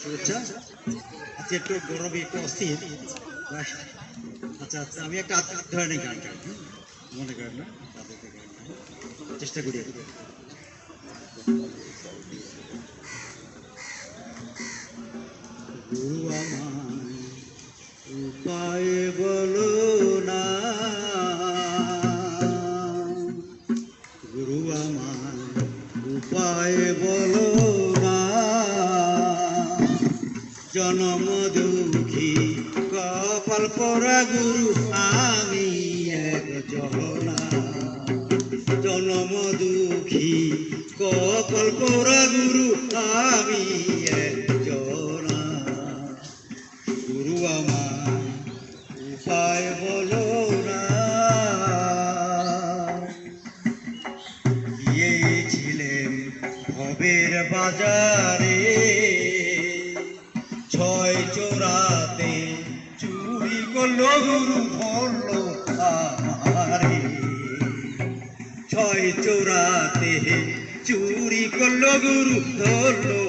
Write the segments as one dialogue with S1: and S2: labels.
S1: শুভেচ্ছা। আজকে একটু গরমে একটু অস্থির। আচ্ছা আচ্ছা, আমি একটা ধরনের গান গাই, মনে করেন না, চেষ্টা করি। গুরু আমায় উপায় বলো না, গুরু আমায় উপায় বলো না, জনম দুঃখী কপাল পরা গুরু আমি এক জনা, জনম দুঃখী কপাল পরা গুরু আমি এক জনা, গুরু আমার উপায় বলো না। গিয়েছিলেন ভবের বাজারে, ছয় চোরাতে চুরি করলো গুরু ধরলো আমারে, ছয় চোরাতে চুরি করলো গুরু ধরলো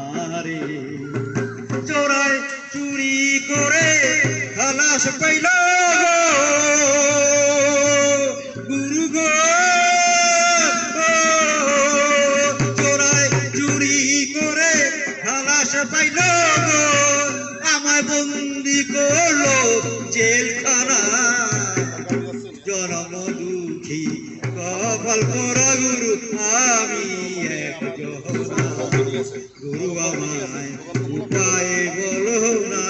S1: আমারে, চোরায় চুরি করে খালাস পাইল গুরু গো, চোরায় চুরি করে খালাস পাইল গো, আমায় বন্দি করলো জেলখানা, জনম দুঃখী কপাল পরা গুরু আমি এক জনা, গুরু আমায় উপায় বলো না।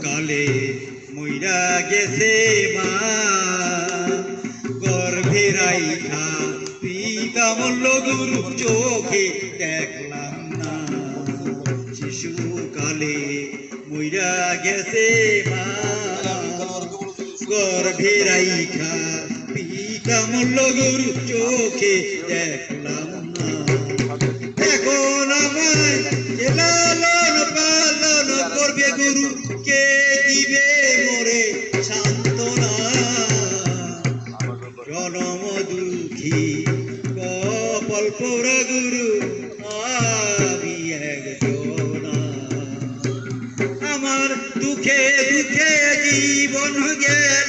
S1: কালে মইরা গেছে মা, গর্ভে রাইখা পিতা মল্ল গুরু চোখে দেখলাম না, শিশু কালে মইরা গেছে মা, গর্ভে রাইখা পিতা মল্ল গুরু চোখে দেখলাম না, এখন আমায় লালন পালন করবে গুরু, কে দিবে মোরে সান্ত্বনা, জনম দুঃখী কপাল পোড়া গুরু আমি এক জনা, আমার দুঃখে দুঃখে জীবন গেল